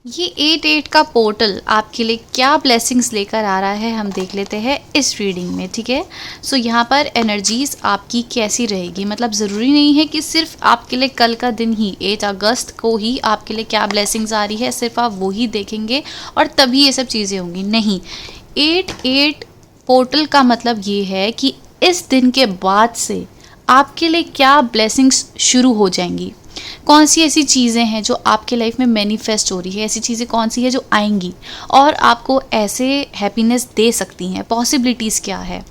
ये 8-8 का पोर्टल आपके लिए क्या ब्लेसिंग्स लेकर आ रहा है, हम देख लेते हैं इस रीडिंग में। ठीक है, सो यहाँ पर एनर्जीज आपकी कैसी रहेगी, मतलब ज़रूरी नहीं है कि सिर्फ आपके लिए कल का दिन ही 8 अगस्त को ही आपके लिए क्या ब्लेसिंग्स आ रही है, सिर्फ आप वो ही देखेंगे और तभी ये सब चीज़ें होंगी। नहीं, 8-8 पोर्टल का मतलब ये है कि इस दिन के बाद से आपके लिए क्या ब्लेसिंग्स शुरू हो जाएंगी, कौन सी ऐसी चीज़ें हैं जो आपके लाइफ में मैनिफेस्ट हो रही है, ऐसी चीज़ें कौन सी है जो आएंगी और आपको ऐसे हैप्पीनेस दे सकती हैं, पॉसिबिलिटीज़ क्या है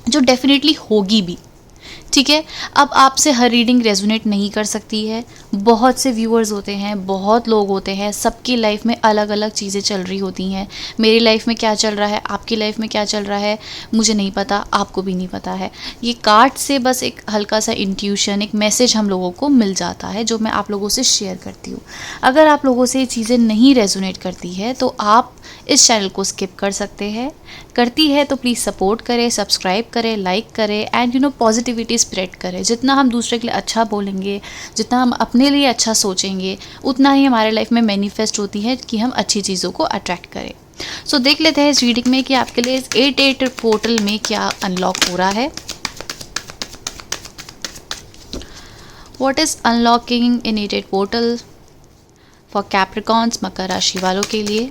जो डेफिनेटली होगी भी। ठीक है, अब आपसे हर रीडिंग रेजोनेट नहीं कर सकती है, बहुत से व्यूअर्स होते हैं, बहुत लोग होते हैं, सबकी लाइफ में अलग अलग चीज़ें चल रही होती हैं। मेरी लाइफ में क्या चल रहा है, आपकी लाइफ में क्या चल रहा है, मुझे नहीं पता, आपको भी नहीं पता है। ये कार्ड से बस एक हल्का सा इंट्यूशन, एक मैसेज हम लोगों को मिल जाता है जो मैं आप लोगों से शेयर करती हूँ। अगर आप लोगों से ये चीज़ें नहीं रेजोनेट करती है तो आप इस चैनल को स्किप कर सकते हैं। करती है तो प्लीज़ सपोर्ट करें, सब्सक्राइब करें, लाइक करें एंड पॉजिटिविटी स्प्रेड करें। जितना हम दूसरे के लिए अच्छा बोलेंगे, जितना हम अपने लिए अच्छा सोचेंगे, उतना ही हमारे लाइफ में मैनिफेस्ट होती है कि हम अच्छी चीज़ों को अट्रैक्ट करें। सो देख लेते हैं इस रीडिंग में कि आपके लिए इस 8-8 पोर्टल में क्या अनलॉक हो रहा है। What is unlocking in 8-8 portal for Capricorns, मकर राशि वालों के लिए।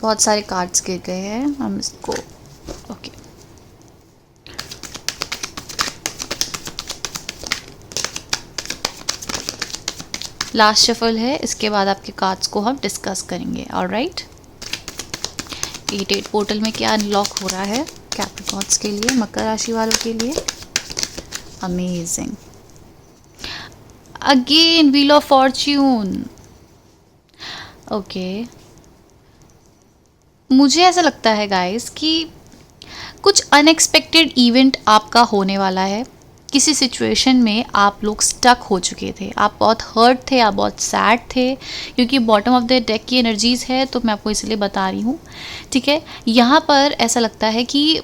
बहुत सारे कार्ड्स गिर गए हैं, हम इसको ओके लास्ट शफल है, इसके बाद आपके कार्ड्स को हम डिस्कस करेंगे। ऑलराइट, 8-8 पोर्टल में क्या अनलॉक हो रहा है कैप्रिकॉन्स के लिए, मकर राशि वालों के लिए। Amazing, again wheel of Fortune. Okay, मुझे ऐसा लगता है गाइस कि कुछ अनएक्सपेक्टेड इवेंट आपका होने वाला है। किसी सिचुएशन में आप लोग स्टक हो चुके थे, आप बहुत हर्ट थे, आप बहुत सैड थे, क्योंकि बॉटम ऑफ द डेक की एनर्जीज है तो मैं आपको इसलिए बता रही हूँ। ठीक है, यहाँ पर ऐसा लगता है कि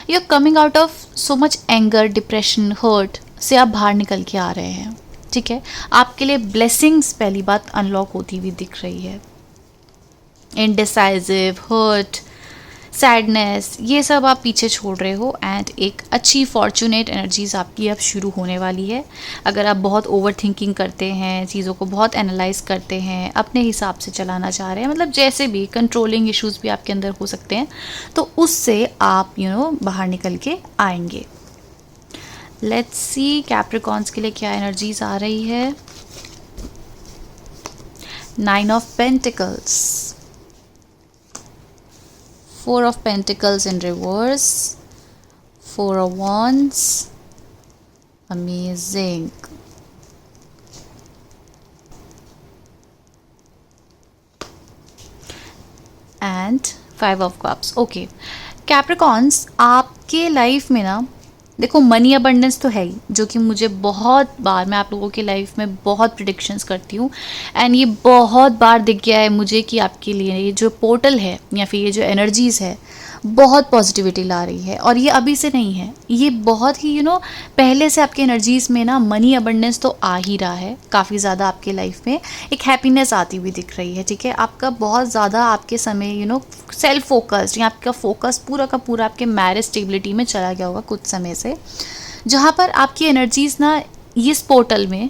you are coming out of so much anger, depression, hurt से आप बाहर निकल के आ रहे हैं। ठीक है, आपके लिए ब्लेसिंग्स पहली बात अनलॉक होती हुई दिख रही है। इनडिसाइसिव, हर्ट, सैडनेस, ये सब आप पीछे छोड़ रहे हो एंड एक अच्छी फॉर्चुनेट एनर्जीज आपकी अब शुरू होने वाली है। अगर आप बहुत ओवर थिंकिंग करते हैं, चीज़ों को बहुत एनालाइज करते हैं, अपने हिसाब से चलाना चाह रहे हैं, मतलब जैसे भी कंट्रोलिंग इश्यूज भी आपके अंदर हो सकते हैं, तो उससे आप बाहर निकल के आएंगे। लेट्स सी कैप्रिकॉन्स के लिए क्या एनर्जीज आ रही है। 9 of pentacles, 4 of Pentacles in reverse, 4 of Wands, amazing. And 5 of Cups. Okay, Capricorns, आपके लाइफ में ना देखो मनी अबंडेंस तो है ही, जो कि मुझे बहुत बार, मैं आप लोगों की लाइफ में बहुत प्रिडिक्शंस करती हूँ एंड ये बहुत बार दिख गया है मुझे कि आपके लिए ये जो पोर्टल है या फिर ये जो एनर्जीज़ है बहुत पॉजिटिविटी ला रही है। और ये अभी से नहीं है, ये बहुत ही पहले से आपके एनर्जीज़ में ना मनी अबंडेंस तो आ ही रहा है, काफ़ी ज़्यादा आपके लाइफ में एक हैप्पीनेस आती हुई दिख रही है। ठीक है, आपका बहुत ज़्यादा आपके समय सेल्फ फोकस्ड या आपका फोकस पूरा का पूरा आपके मैरिज स्टेबिलिटी में चला गया होगा कुछ समय से, जहाँ पर आपकी एनर्जीज़ ना इस पोर्टल में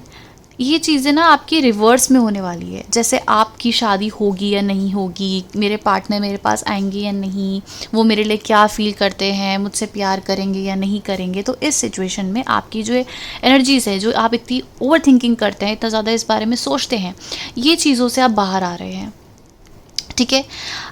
ये चीज़ें ना आपकी रिवर्स में होने वाली है। जैसे आपकी शादी होगी या नहीं होगी, मेरे पार्टनर मेरे पास आएंगे या नहीं, वो मेरे लिए क्या फ़ील करते हैं, मुझसे प्यार करेंगे या नहीं करेंगे। तो इस सिचुएशन में आपकी जो एनर्जीज़ है, जो आप इतनी ओवर थिंकिंग करते हैं, इतना ज़्यादा इस बारे में सोचते हैं, ये चीज़ों से आप बाहर आ रहे हैं। ठीक है,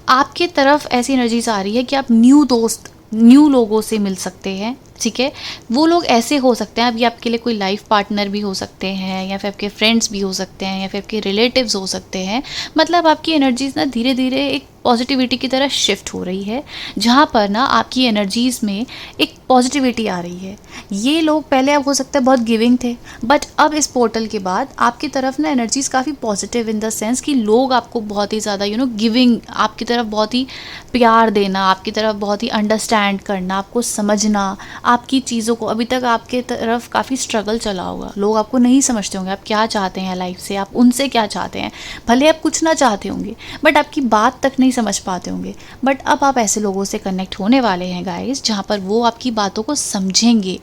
आपकी तरफ ऐसी एनर्जीज आ रही है कि आप न्यू दोस्त, न्यू लोगों से मिल सकते हैं। ठीक है, वो लोग ऐसे हो सकते हैं, अभी आपके लिए कोई लाइफ पार्टनर भी हो सकते हैं, या फिर आपके फ्रेंड्स भी हो सकते हैं, या फिर आपके रिलेटिव्स हो सकते हैं। मतलब आपकी एनर्जीज ना धीरे धीरे एक पॉजिटिविटी की तरह शिफ्ट हो रही है, जहाँ पर ना आपकी एनर्जीज़ में एक पॉजिटिविटी आ रही है। ये लोग पहले अब हो सकता है बहुत गिविंग थे, बट अब इस पोर्टल के बाद आपकी तरफ ना एनर्जीज़ काफ़ी पॉजिटिव इन द सेंस कि लोग आपको बहुत ही ज़्यादा गिविंग, आपकी तरफ बहुत ही प्यार देना, आपकी तरफ बहुत ही अंडरस्टैंड करना, आपको समझना, आपकी चीज़ों को, अभी तक आपके तरफ काफ़ी स्ट्रगल चला होगा, लोग आपको नहीं समझते होंगे आप क्या चाहते हैं लाइफ से, आप उनसे क्या चाहते हैं, भले आप कुछ ना चाहते होंगे बट आपकी बात तक नहीं समझ पाते होंगे। बट अब आप ऐसे लोगों से कनेक्ट होने वाले हैं गाइस, जहाँ पर वो आपकी बातों को समझेंगे,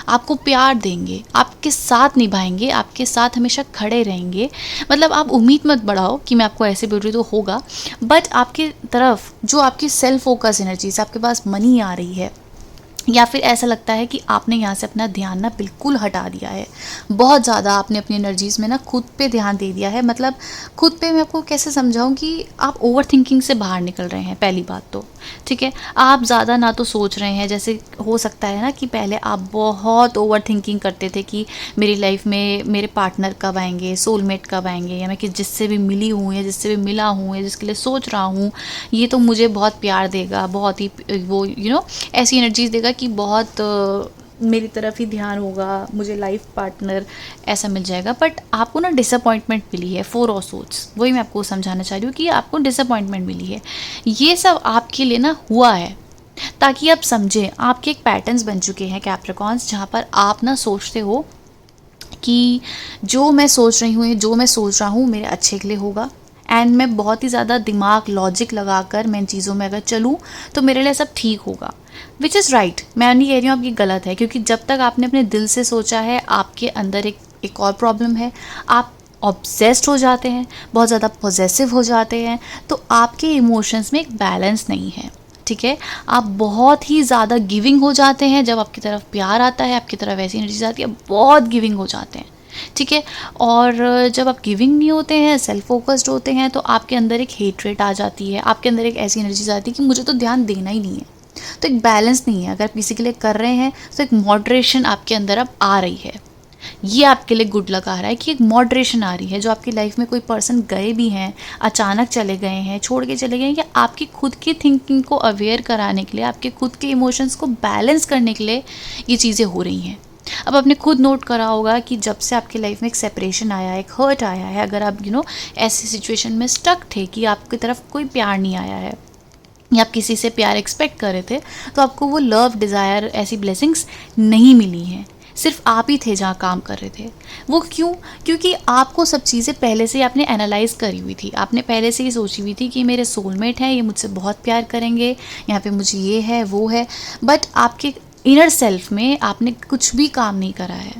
आपको प्यार देंगे, आपके साथ निभाएंगे, आपके साथ हमेशा खड़े रहेंगे। मतलब आप उम्मीद मत बढ़ाओ कि मैं आपको ऐसे बोल रही तो होगा, बट आपकी तरफ जो आपकी सेल्फ फोकस एनर्जीज, आपके पास मनी आ रही है, या फिर ऐसा लगता है कि आपने यहाँ से अपना ध्यान ना बिल्कुल हटा दिया है, बहुत ज़्यादा आपने अपनी एनर्जीज़ में ना खुद पे ध्यान दे दिया है। मतलब खुद पे मैं आपको कैसे समझाऊँ कि आप ओवर थिंकिंग से बाहर निकल रहे हैं, पहली बात तो ठीक है। आप ज़्यादा ना तो सोच रहे हैं, जैसे हो सकता है ना कि पहले आप बहुत ओवर थिंकिंग करते थे कि मेरी लाइफ में मेरे पार्टनर कब आएंगे, सोलमेट कब आएंगे, या मैं कि जिससे भी मिली हूँ या जिससे भी मिला हूँ या जिसके लिए सोच रहा हूँ ये तो मुझे बहुत प्यार देगा, बहुत ही वो ऐसी एनर्जीज देगा कि बहुत मेरी तरफ ही ध्यान होगा, मुझे लाइफ पार्टनर ऐसा मिल जाएगा। बट आपको ना डिसअपॉइंटमेंट मिली है, 4 ऑफ सोर्ट्स, वही मैं आपको समझाना चाह रही हूँ कि आपको डिसअपॉइंटमेंट मिली है। ये सब आपके लिए ना हुआ है ताकि आप समझें, आपके एक पैटर्न्स बन चुके हैं कैप्रिकॉन्स, जहाँ पर आप ना सोचते हो कि जो मैं सोच रही हूँ, जो मैं सोच रहा हूँ मेरे अच्छे के लिए होगा, एंड मैं बहुत ही ज़्यादा दिमाग लॉजिक लगाकर मैं इन चीज़ों में अगर चलूँ तो मेरे लिए सब ठीक होगा, विच इज़ राइट। मैं नहीं कह रही हूँ आपकी गलत है, क्योंकि जब तक आपने अपने दिल से सोचा है, आपके अंदर एक और प्रॉब्लम है, आप ऑब्सेस्ड हो जाते हैं, बहुत ज़्यादा पॉजेसिव हो जाते हैं, तो आपके इमोशंस में एक बैलेंस नहीं है, ठीक है। आप बहुत ही ज़्यादा गिविंग हो जाते हैं, जब आपकी तरफ प्यार आता है, आपकी तरफ ऐसी एनर्जी आती है, बहुत गिविंग हो जाते हैं, ठीक है। और जब आप गिविंग नहीं होते हैं, सेल्फ फोकस्ड होते हैं, तो आपके अंदर एक हेट्रेट आ जाती है, आपके अंदर एक ऐसी एनर्जी आती है कि मुझे तो ध्यान देना ही नहीं है। तो एक बैलेंस नहीं है, अगर आप किसी के लिए कर रहे हैं तो एक मॉडरेशन आपके अंदर अब आ रही है। ये आपके लिए गुड लग आ रहा है कि एक मॉडरेशन आ रही है। जो आपकी लाइफ में कोई पर्सन गए भी हैं, अचानक चले गए हैं, छोड़ के चले गए हैं, या आपकी खुद की थिंकिंग को अवेयर कराने के लिए, आपके खुद के इमोशंस को बैलेंस करने के लिए ये चीज़ें हो रही हैं। अब आपने खुद नोट करा होगा कि जब से आपकी लाइफ में एक सेपरेशन आया है, एक हर्ट आया है, अगर आप ऐसी सिचुएशन में स्टक थे कि आपकी तरफ कोई प्यार नहीं आया है, या आप किसी से प्यार एक्सपेक्ट कर रहे थे, तो आपको वो लव, डिज़ायर, ऐसी ब्लेसिंग्स नहीं मिली हैं, सिर्फ आप ही थे जहाँ काम कर रहे थे। वो क्यों? क्योंकि आपको सब चीज़ें पहले से आपने एनालाइज करी हुई थी, आपने पहले से ही सोची हुई थी कि मेरे सोलमेट हैं, ये मुझसे बहुत प्यार करेंगे, यहाँ पे मुझे ये है वो है, बट आपके इनर सेल्फ में आपने कुछ भी काम नहीं करा है,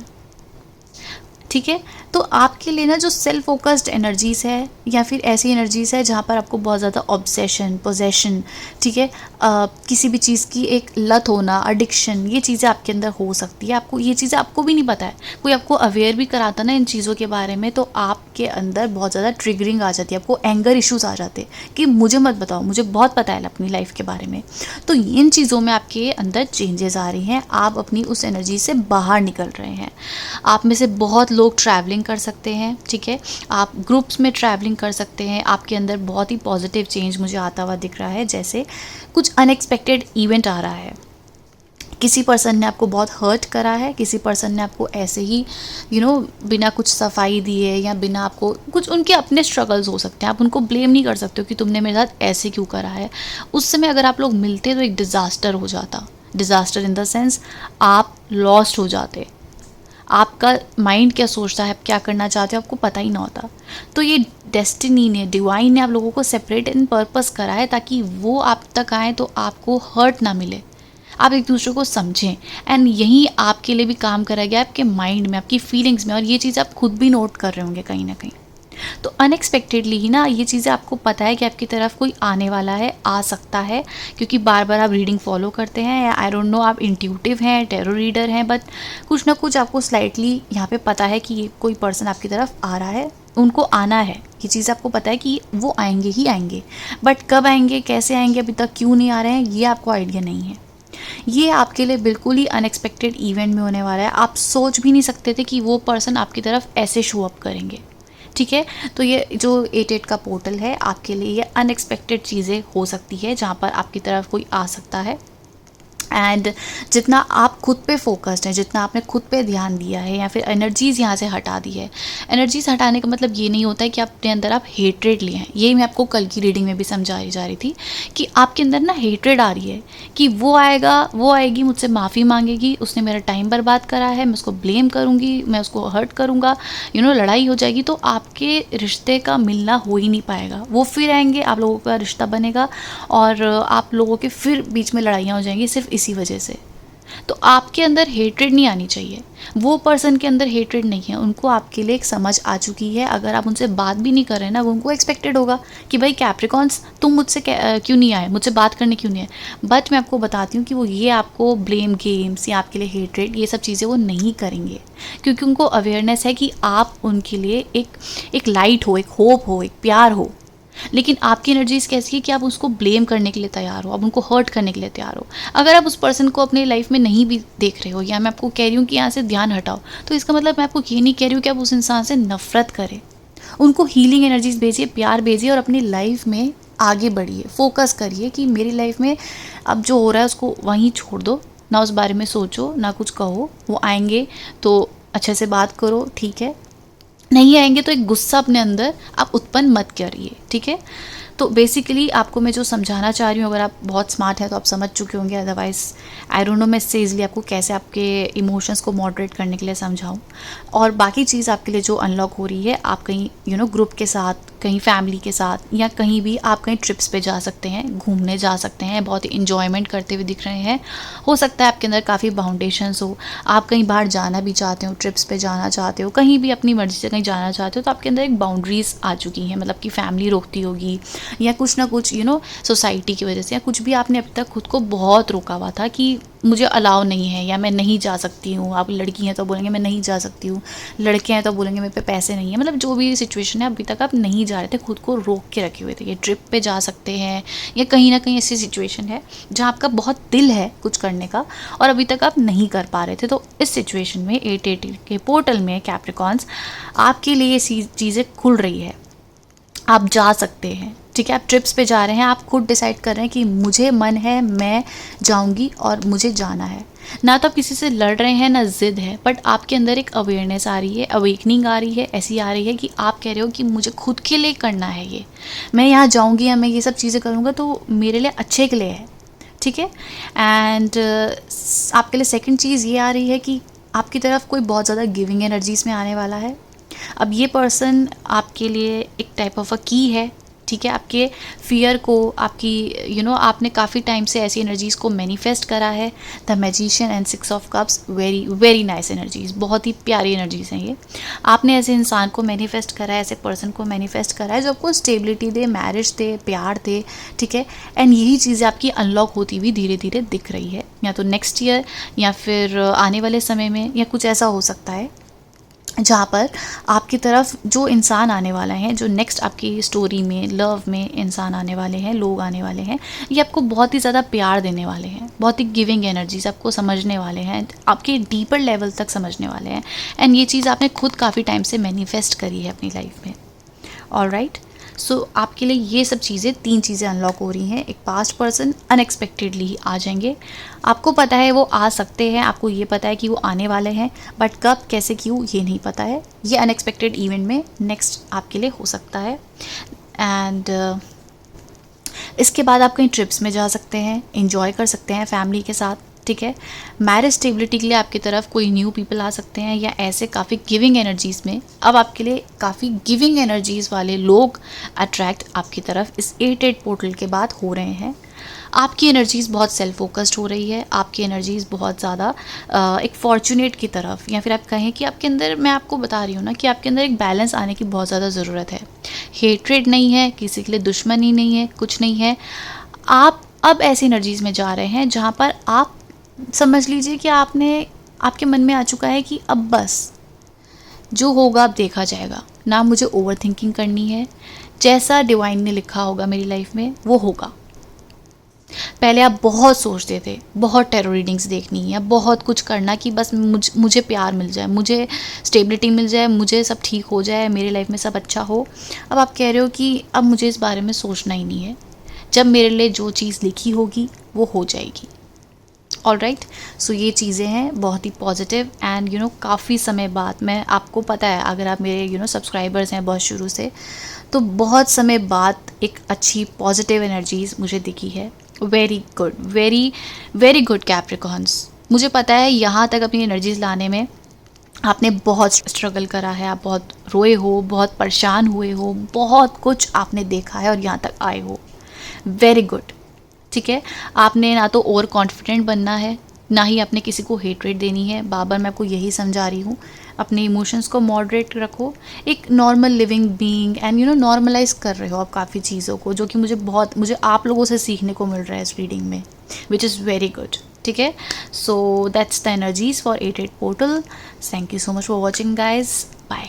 ठीक है। तो आपके लिए ना जो सेल्फ फोकस्ड एनर्जीज़ है, या फिर ऐसी एनर्जीज़ है जहाँ पर आपको बहुत ज़्यादा ऑब्सेशन, पोजेशन, ठीक है, किसी भी चीज़ की एक लत होना, एडिक्शन, ये चीज़ें आपके अंदर हो सकती है। आपको ये चीज़ें आपको भी नहीं पता है, कोई आपको अवेयर भी कराता ना इन चीज़ों के बारे में, तो आपके अंदर बहुत ज़्यादा ट्रिगरिंग आ जाती है, आपको एंगर इश्यूज़ आ जाते हैं कि मुझे मत बताओ, मुझे बहुत पता है अपनी लाइफ के बारे में। तो इन चीज़ों में आपके अंदर चेंजेस आ रही हैं, आप अपनी उस एनर्जी से बाहर निकल रहे हैं। आप में से बहुत लोग ट्रैवलिंग कर सकते हैं, ठीक है, आप ग्रुप्स में ट्रैवलिंग कर सकते हैं। आपके अंदर बहुत ही पॉजिटिव चेंज मुझे आता हुआ दिख रहा है, जैसे कुछ अनएक्सपेक्टेड इवेंट आ रहा है, किसी पर्सन ने आपको बहुत हर्ट करा है, किसी पर्सन ने आपको ऐसे ही बिना कुछ सफाई दिए, या बिना आपको कुछ, उनके अपने स्ट्रगल्स हो सकते हैं, आप उनको ब्लेम नहीं कर सकते हो कि तुमने मेरे साथ ऐसे क्यों करा है। उस समय अगर आप लोग मिलते तो एक डिज़ास्टर हो जाता, डिज़ास्टर इन द सेंस आप लॉस्ट हो जाते, आपका माइंड क्या सोचता है, आप क्या करना चाहते हो, आपको पता ही ना होता। तो ये डेस्टिनी ने, डिवाइन ने आप लोगों को सेपरेट इन पर्पस करा है, ताकि वो आप तक आए तो आपको हर्ट ना मिले, आप एक दूसरे को समझें। एंड यही आपके लिए भी काम करा गया आपके माइंड में, आपकी फीलिंग्स में, और ये चीज़ आप खुद भी नोट कर रहे होंगे कहीं ना कहीं। तो अनएक्सपेक्टेडली ही ना ये चीज़ें आपको पता है कि आपकी तरफ कोई आने वाला है, आ सकता है, क्योंकि बार बार आप रीडिंग फॉलो करते हैं, या आई डोंट नो आप इंट्यूटिव हैं, टेरो रीडर हैं, बट कुछ ना कुछ आपको स्लाइटली यहाँ पे पता है कि ये कोई पर्सन आपकी तरफ आ रहा है, उनको आना है, ये चीज़ आपको पता है कि वो आएंगे ही आएंगे, बट कब आएंगे, कैसे आएंगे, अभी तक क्यों नहीं आ रहे हैं, ये आपको आइडिया नहीं है। ये आपके लिए बिल्कुल ही अनएक्सपेक्टेड इवेंट में होने वाला है। आप सोच भी नहीं सकते थे कि वो पर्सन आपकी तरफ ऐसे शो अप करेंगे, ठीक है। तो ये जो 8-8 का पोर्टल है आपके लिए ये अनएक्सपेक्टेड चीज़ें हो सकती है जहाँ पर आपकी तरफ कोई आ सकता है। एंड जितना आप खुद पे फोकस्ड हैं, जितना आपने खुद पे ध्यान दिया है या फिर एनर्जीज़ यहाँ से हटा दी है, एनर्जीज़ हटाने का मतलब ये नहीं होता है कि अपने अंदर आप हेट्रेड लिए हैं। यही मैं आपको कल की रीडिंग में भी समझाई जा रही थी कि आपके अंदर ना हेट्रेड आ रही है कि वो आएगा, वो आएगी, मुझसे माफ़ी मांगेगी, उसने मेरा टाइम बर्बाद करा है, मैं उसको ब्लेम करूँगी, मैं उसको हर्ट करूँगा, लड़ाई हो जाएगी, तो आपके रिश्ते का मिलना हो ही नहीं पाएगा। वो फिर आएंगे, आप लोगों का रिश्ता बनेगा और आप लोगों के फिर बीच में लड़ाइयाँ हो जाएंगी सिर्फ इसी वजह से। तो आपके अंदर हेट्रेड नहीं आनी चाहिए, वो पर्सन के अंदर हेट्रेड नहीं है, उनको आपके लिए एक समझ आ चुकी है। अगर आप उनसे बात भी नहीं कर रहे ना, उनको एक्सपेक्टेड होगा कि भाई कैप्रिकॉन्स तुम मुझसे क्यों नहीं आए, मुझसे बात करने क्यों नहीं आए। बट मैं आपको बताती हूँ कि वो ये आपको ब्लेम गेम्स या आपके लिए हेट्रेड ये सब चीज़ें वो नहीं करेंगे, क्योंकि उनको अवेयरनेस है कि आप उनके लिए एक लाइट हो, एक होप हो, एक प्यार हो। लेकिन आपकी एनर्जीज कैसी है कि आप उसको ब्लेम करने के लिए तैयार हो, आप उनको हर्ट करने के लिए तैयार हो। अगर आप उस पर्सन को अपने लाइफ में नहीं भी देख रहे हो या मैं आपको कह रही हूँ कि यहाँ से ध्यान हटाओ, तो इसका मतलब मैं आपको ये नहीं कह रही हूँ कि आप उस इंसान से नफरत करें। उनको हीलिंग एनर्जीज भेजिए, प्यार भेजिए और अपनी लाइफ में आगे बढ़िए। फोकस करिए कि मेरी लाइफ में अब जो हो रहा है उसको वहीं छोड़ दो, ना उस बारे में सोचो, ना कुछ कहो। वो आएंगे तो अच्छे से बात करो, ठीक है, नहीं आएंगे तो एक गुस्सा अपने अंदर आप उत्पन्न मत करिए, ठीक है। तो बेसिकली आपको मैं जो समझाना चाह रही हूँ, अगर आप बहुत स्मार्ट हैं तो आप समझ चुके होंगे, अदरवाइज़ आई डोंट नो मैं इससे ईजिली आपको कैसे आपके इमोशंस को मॉडरेट करने के लिए समझाऊँ। और बाकी चीज़ आपके लिए जो अनलॉक हो रही है, आप कहीं ग्रुप के साथ, कहीं फैमिली के साथ या कहीं भी आप कहीं ट्रिप्स पे जा सकते हैं, घूमने जा सकते हैं, बहुत ही इन्जॉयमेंट करते हुए दिख रहे हैं। हो सकता है आपके अंदर काफ़ी बाउंडेशंस हो, आप कहीं बाहर जाना भी चाहते हो, ट्रिप्स पे जाना चाहते हो, कहीं भी अपनी मर्ज़ी से कहीं जाना चाहते हो, तो आपके अंदर एक बाउंड्रीज़ आ चुकी हैं, मतलब कि फैमिली रोकती होगी या कुछ ना कुछ सोसाइटी की वजह से, या कुछ भी आपने अब तक खुद को बहुत रोका हुआ था कि मुझे अलाउ नहीं है या मैं नहीं जा सकती हूँ। आप लड़की हैं तो बोलेंगे मैं नहीं जा सकती हूँ, लड़के हैं तो बोलेंगे मेरे पे पैसे नहीं है, मतलब जो भी सिचुएशन है अभी तक आप नहीं जा रहे थे, खुद को रोक के रखे हुए थे। ये ट्रिप पे जा सकते हैं या कहीं ना कहीं ऐसी सिचुएशन है जहाँ आपका बहुत दिल है कुछ करने का और अभी तक आप नहीं कर पा रहे थे। तो इस सिचुएशन में 8-8 के पोर्टल में कैप्रिकॉन्स आपके लिए ये चीज़ें खुल रही है, आप जा सकते हैं, ठीक है। आप ट्रिप्स पे जा रहे हैं, आप खुद डिसाइड कर रहे हैं कि मुझे मन है, मैं जाऊंगी और मुझे जाना है। ना तो आप किसी से लड़ रहे हैं, ना जिद है, बट आपके अंदर एक अवेयरनेस आ रही है, अवेकनिंग आ रही है, ऐसी आ रही है कि आप कह रहे हो कि मुझे खुद के लिए करना है, ये मैं यहाँ जाऊँगी या मैं ये सब चीज़ें करूँगा तो मेरे लिए अच्छे के लिए है, ठीक है। एंड आपके लिए सेकेंड चीज़ ये आ रही है कि आपकी तरफ कोई बहुत ज़्यादा गिविंग एनर्जीज़ में आने वाला है। अब ये पर्सन आपके लिए एक टाइप ऑफ अ की है, ठीक है। आपके फियर को, आपकी आपने काफ़ी टाइम से ऐसी एनर्जीज़ को मैनिफेस्ट करा है। The magician and 6 of cups, very very nice energies, बहुत ही प्यारी एनर्जीज़ हैं ये। आपने ऐसे इंसान को मैनिफेस्ट करा है, ऐसे पर्सन को मैनिफेस्ट करा है जो आपको स्टेबिलिटी दे, मैरिज दे, प्यार दे, ठीक है। एंड यही चीज़ें आपकी अनलॉक होती हुई धीरे धीरे दिख रही है, या तो नेक्स्ट ईयर या फिर आने वाले समय में, या कुछ ऐसा हो सकता है जहाँ पर आपकी तरफ जो इंसान आने वाला है, जो नेक्स्ट आपकी स्टोरी में, लव में इंसान आने वाले हैं, लोग आने वाले हैं, ये आपको बहुत ही ज़्यादा प्यार देने वाले हैं, बहुत ही गिविंग एनर्जीज, आपको समझने वाले हैं, आपके डीपर लेवल तक समझने वाले हैं। एंड ये चीज़ आपने खुद काफ़ी टाइम से मैनिफेस्ट करी है अपनी लाइफ में। ऑलराइट, सो आपके लिए ये सब चीज़ें, 3 चीज़ें अनलॉक हो रही हैं। एक पास्ट पर्सन अनएक्सपेक्टेडली आ जाएंगे, आपको पता है वो आ सकते हैं, आपको ये पता है कि वो आने वाले हैं, बट कब, कैसे, क्यों ये नहीं पता है। ये अनएक्सपेक्टेड इवेंट में नेक्स्ट आपके लिए हो सकता है। एंड इसके बाद आप कहीं ट्रिप्स में जा सकते हैं, इंजॉय कर सकते हैं फैमिली के साथ, ठीक है। मैरिज स्टेबिलिटी के लिए आपकी तरफ कोई न्यू पीपल आ सकते हैं, या ऐसे काफ़ी गिविंग एनर्जीज़ में अब आपके लिए काफ़ी गिविंग एनर्जीज़ वाले लोग अट्रैक्ट आपकी तरफ इस 8-8 पोर्टल के बाद हो रहे हैं। आपकी एनर्जीज़ बहुत सेल्फ फोकस्ड हो रही है, आपकी एनर्जीज़ बहुत ज़्यादा एक फॉर्चुनेट की तरफ, या फिर आप कहें कि आपके अंदर, मैं आपको बता रही हूँ ना कि आपके अंदर एक बैलेंस आने की बहुत ज़्यादा ज़रूरत है। हेट्रेड नहीं है, किसी के लिए दुश्मनी नहीं है, कुछ नहीं है। आप अब ऐसी एनर्जीज़ में जा रहे हैं जहाँ पर आप समझ लीजिए कि आपके मन में आ चुका है कि अब बस जो होगा अब देखा जाएगा, ना मुझे ओवर थिंकिंग करनी है, जैसा डिवाइन ने लिखा होगा मेरी लाइफ में वो होगा। पहले आप बहुत सोचते थे, बहुत टैरो रीडिंग्स देखनी है, बहुत कुछ करना कि बस मुझे प्यार मिल जाए, मुझे स्टेबिलिटी मिल जाए, मुझे सब ठीक हो जाए, मेरी लाइफ में सब अच्छा हो। अब आप कह रहे हो कि अब मुझे इस बारे में सोचना ही नहीं है, जब मेरे लिए जो चीज़ लिखी होगी वो हो जाएगी। ऑल राइट, सो ये चीज़ें हैं बहुत ही पॉजिटिव एंड काफ़ी समय बाद, मैं आपको पता है अगर आप मेरे सब्सक्राइबर्स हैं बहुत शुरू से, तो बहुत समय बाद एक अच्छी पॉजिटिव एनर्जीज मुझे दिखी है। Very good, very very good Capricorns. मुझे पता है यहाँ तक अपनी एनर्जीज लाने में आपने बहुत स्ट्रगल करा है, आप बहुत रोए हो, बहुत परेशान हुए हो, बहुत कुछ आपने देखा है और यहाँ तक आए हो। वेरी गुड, ठीक है। आपने ना तो ओवर कॉन्फिडेंट बनना है, ना ही आपने किसी को हेटरेट देनी है। बाबर मैं आपको यही समझा रही हूँ, अपने इमोशंस को मॉडरेट रखो, एक normal living being and normalize कर रहे हो आप काफ़ी चीज़ों को, जो कि मुझे आप लोगों से सीखने को मिल रहा है इस रीडिंग में, विच इज़ वेरी गुड, ठीक है। So that's the energies for 8/8 portal. Thank you so much for watching guys, bye.